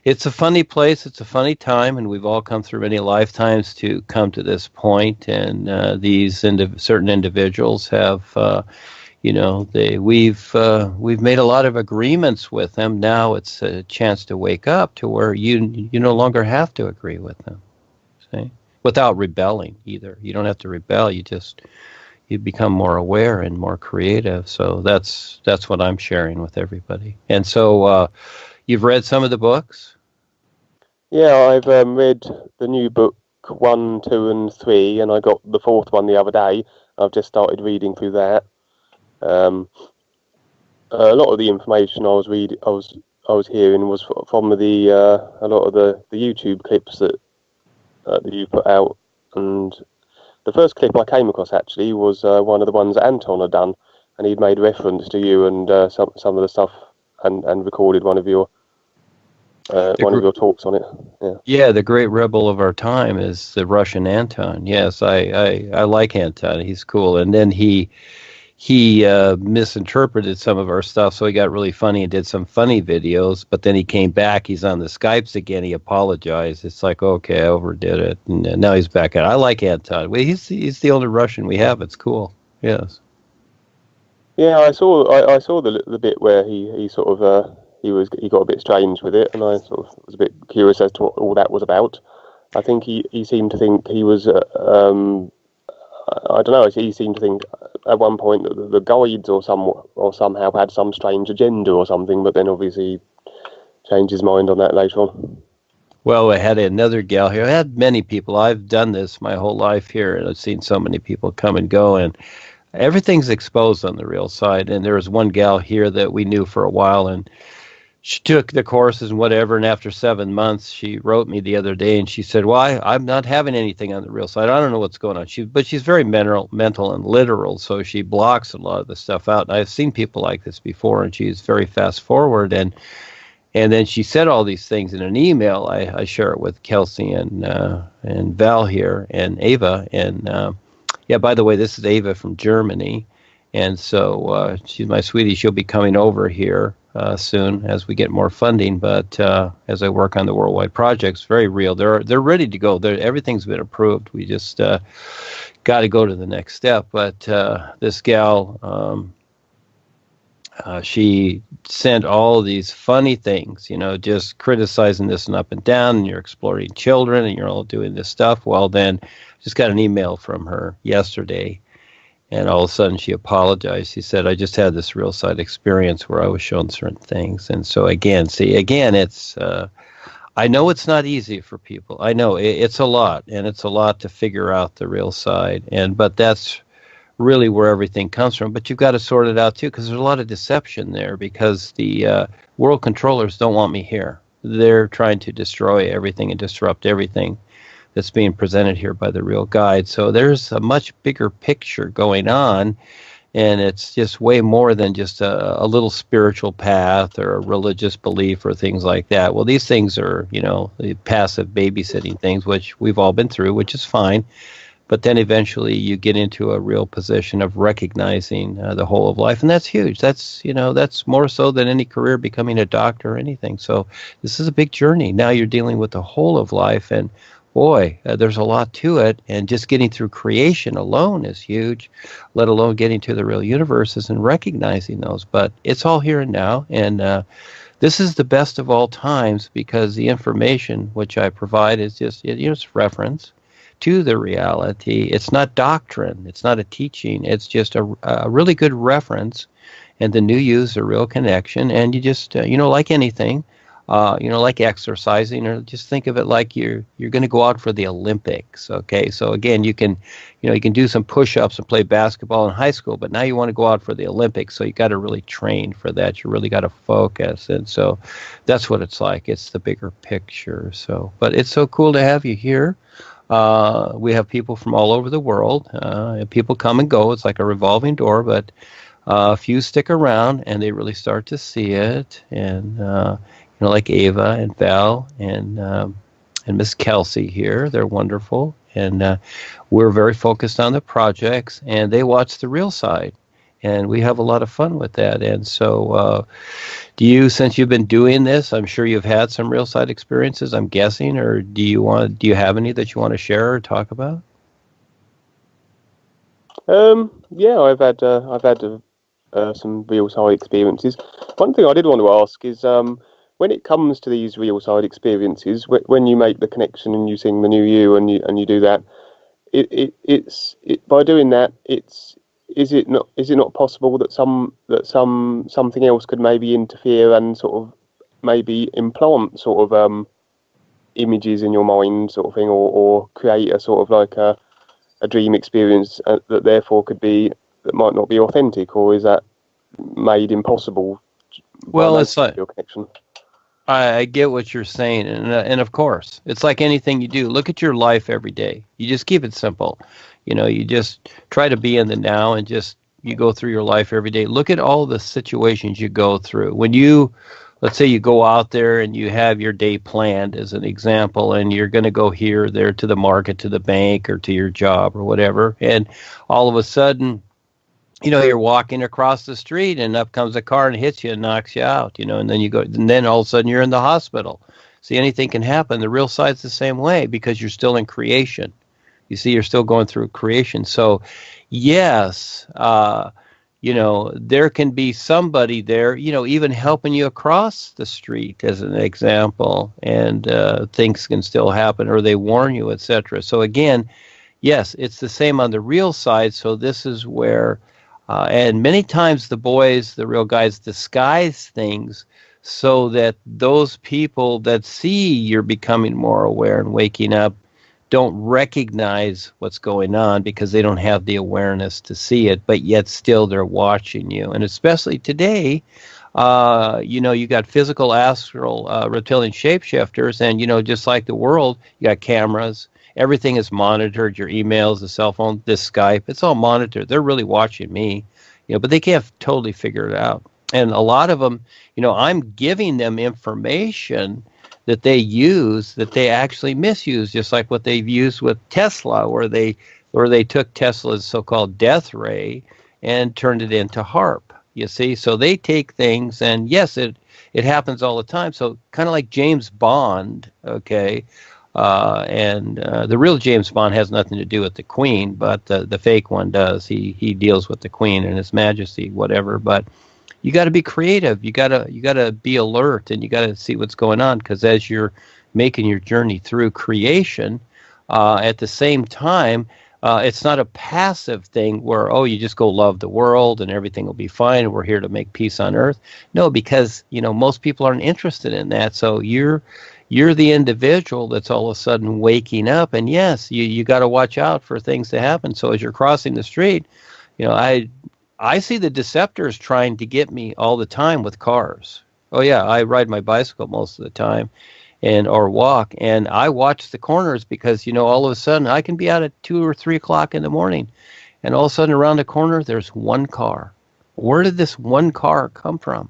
it's a funny place. It's a funny time, and we've all come through many lifetimes to come to this point. And these certain individuals have, we've made a lot of agreements with them. Now it's a chance to wake up to where you no longer have to agree with them, see? Without rebelling either. You don't have to rebel. You become more aware and more creative. So that's what I'm sharing with everybody. And so you've read some of the books? Yeah, I've read the new book 1, 2, and 3, and I got the 4th one the other day. I've just started reading through that. A lot of the information I was hearing was from a lot of the YouTube clips that you put out, and the first clip I came across actually was one of the ones that Anton had done, and he'd made reference to you and some of the stuff, and recorded one of your talks on it. Yeah, the great rebel of our time is the Russian Anton. Yes, I like Anton. He's cool. And then he misinterpreted some of our stuff, so he got really funny and did some funny videos, but then he came back. He's on the Skypes again. He apologized. It's like, okay, I overdid it, and now he's back at it. I like Anton. He's the only Russian we have. It's cool. Yes. Yeah, I saw the bit where he sort of he got a bit strange with it, and I sort of was a bit curious as to what all that was about. I think he seemed to think he was I don't know. He seemed to think at one point that the guides or somehow had some strange agenda or something, but then obviously changed his mind on that later on. Well, I had another gal here. I had many people. I've done this my whole life here, and I've seen so many people come and go, and everything's exposed on the real side. And there was one gal here that we knew for a while, and she took the courses and whatever, and after 7 months, she wrote me the other day, and she said, well, I'm not having anything on the real side. I don't know what's going on. But she's very mental and literal, so she blocks a lot of the stuff out. And I've seen people like this before, and she's very fast forward. And then she said all these things in an email. I share it with Kelsey and Val here and Ava. And, yeah, by the way, this is Ava from Germany. And so she's my sweetie. She'll be coming over here soon as we get more funding, but as I work on the worldwide projects, very real. They're ready to go. Everything's been approved. We just got to go to the next step. But this gal, she sent all these funny things, just criticizing this and up and down, and you're exploiting children, and you're all doing this stuff. Well, then just got an email from her yesterday. And all of a sudden she apologized. She said, I just had this real side experience where I was shown certain things. And so again, it's, I know it's not easy for people. I know it's a lot, and it's a lot to figure out the real side. But that's really where everything comes from. But you've got to sort it out too, because there's a lot of deception there, because the world controllers don't want me here. They're trying to destroy everything and disrupt everything that's being presented here by the real guide. So there's a much bigger picture going on, and it's just way more than just a little spiritual path or a religious belief or things like that. Well, these things are, the passive babysitting things, which we've all been through, which is fine. But then eventually you get into a real position of recognizing the whole of life, and that's huge. That's more so than any career, becoming a doctor or anything. So this is a big journey. Now you're dealing with the whole of life, and boy, there's a lot to it, and just getting through creation alone is huge, let alone getting to the real universes and recognizing those. But it's all here and now, and this is the best of all times, because the information which I provide is just, it's reference to the reality. It's not doctrine. It's not a teaching. It's just a really good reference, and the new you is a real connection, and you just, like anything, like exercising, or just think of it like you're going to go out for the Olympics. Okay, so again, you can do some push-ups and play basketball in high school, but now you want to go out for the Olympics, so you got to really train for that. You really got to focus, and so that's what it's like. It's the bigger picture. So, but it's so cool to have you here. We have people from all over the world. People come and go. It's like a revolving door, but a few stick around, and they really start to see it, and like Ava and Val and Miss Kelsey here. They're wonderful. And we're very focused on the projects, and they watch the real side. And we have a lot of fun with that. And so, since you've been doing this, I'm sure you've had some real side experiences, I'm guessing, or do you have any that you want to share or talk about? Yeah, I've had some real side experiences. One thing I did want to ask is, when it comes to these real side experiences, when you make the connection and you sing the New You and you do that, by doing that, is it not possible that something else could maybe interfere and sort of maybe implant sort of images in your mind, sort of thing, or create a sort of like a dream experience that therefore that might not be authentic, or is that made impossible by Well, it's making like, your connection? I get what you're saying, and of course, it's like anything you do. Look at your life every day. You just keep it simple. You just try to be in the now, and just you go through your life every day. Look at all the situations you go through. Let's say you go out there and you have your day planned, as an example, and you're going to go here, or there, to the market, to the bank, or to your job, or whatever, and all of a sudden, you're walking across the street and up comes a car and hits you and knocks you out, and then and then all of a sudden you're in the hospital. See, anything can happen. The real side's the same way, because you're still in creation. You see, you're still going through creation. So, yes, there can be somebody there, even helping you across the street, as an example, and things can still happen, or they warn you, etc. So again, yes, it's the same on the real side. So this is where, and many times the real guys, disguise things so that those people that see you're becoming more aware and waking up don't recognize what's going on, because they don't have the awareness to see it, but yet still they're watching you. And especially today, you got physical, astral, reptilian shapeshifters, and, just like the world, you got cameras. Everything is monitored, your emails, the cell phone, this Skype, it's all monitored. They're really watching me, but they can't totally figure it out. And a lot of them, I'm giving them information that they use that they actually misuse, just like what they've used with Tesla, where they took Tesla's so-called death ray and turned it into HARP. You see, so they take things, and yes, it happens all the time. So kind of like James Bond, okay. And the real James Bond has nothing to do with the Queen, but the fake one does. He deals with the Queen and His Majesty, whatever. But you got to be creative. You gotta be alert, and you got to see what's going on, because as you're making your journey through creation, at the same time, it's not a passive thing where, oh, you just go love the world and everything will be fine, and we're here to make peace on earth. No, because most people aren't interested in that. So you're the individual that's all of a sudden waking up, and yes, you got to watch out for things to happen. So as you're crossing the street, I see the deceptors trying to get me all the time with cars. Oh yeah, I ride my bicycle most of the time, or walk, and I watch the corners, because all of a sudden I can be out at 2 or 3 o'clock in the morning, and all of a sudden around the corner there's one car. Where did this one car come from?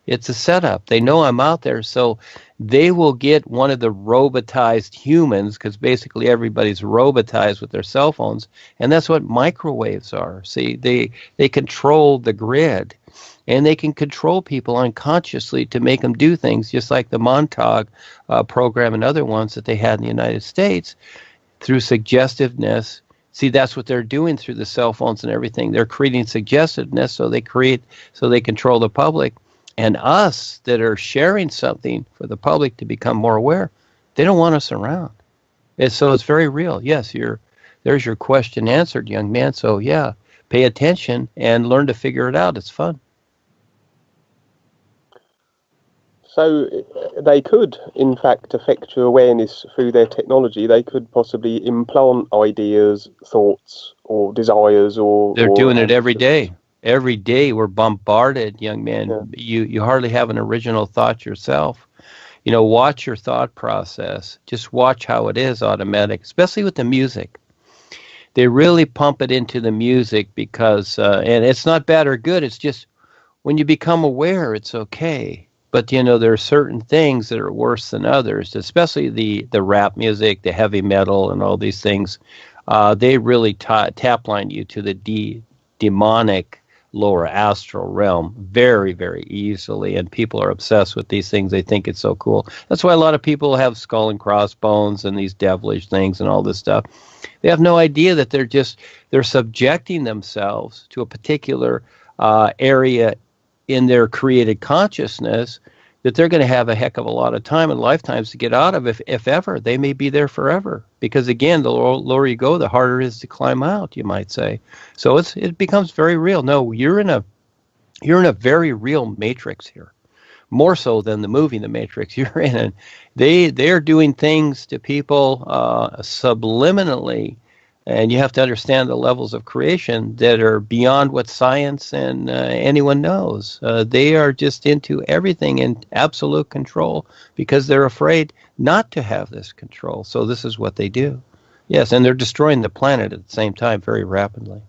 It's a setup. They know I'm out there, so they will get one of the robotized humans, because basically everybody's robotized with their cell phones, and that's what microwaves are. See, they control the grid, and they can control people unconsciously to make them do things, just like the Montauk program and other ones that they had in the United States, through suggestiveness. See, that's what they're doing through the cell phones and everything. They're creating suggestiveness, so they control the public. And us that are sharing something for the public to become more aware, they don't want us around. And so it's very real. Yes, there's your question answered, young man. So yeah, pay attention and learn to figure it out. It's fun. So they could, in fact, affect your awareness through their technology. They could possibly implant ideas, thoughts, or desires, or... They're doing it every day. Every day we're bombarded, young man. Yeah. You hardly have an original thought yourself. Watch your thought process. Just watch how it is automatic, especially with the music. They really pump it into the music, because, and it's not bad or good. It's just when you become aware, it's okay. But, there are certain things that are worse than others, especially the rap music, the heavy metal, and all these things. They really tap line you to the demonic lower astral realm very, very easily, and people are obsessed with these things. They think it's so cool. That's why a lot of people have skull and crossbones and these devilish things and all this stuff. They have no idea that they're subjecting themselves to a particular area in their created consciousness that they're going to have a heck of a lot of time and lifetimes to get out of, if ever. They may be there forever. Because again, the lower you go, the harder it is to climb out, you might say. So it becomes very real. No, you're in a very real matrix here. More so than the movie The Matrix. You're in it. They're doing things to people subliminally, and you have to understand the levels of creation that are beyond what science and anyone knows. They are just into everything in absolute control because they're afraid not to have this control. So this is what they do. Yes, and they're destroying the planet at the same time very rapidly.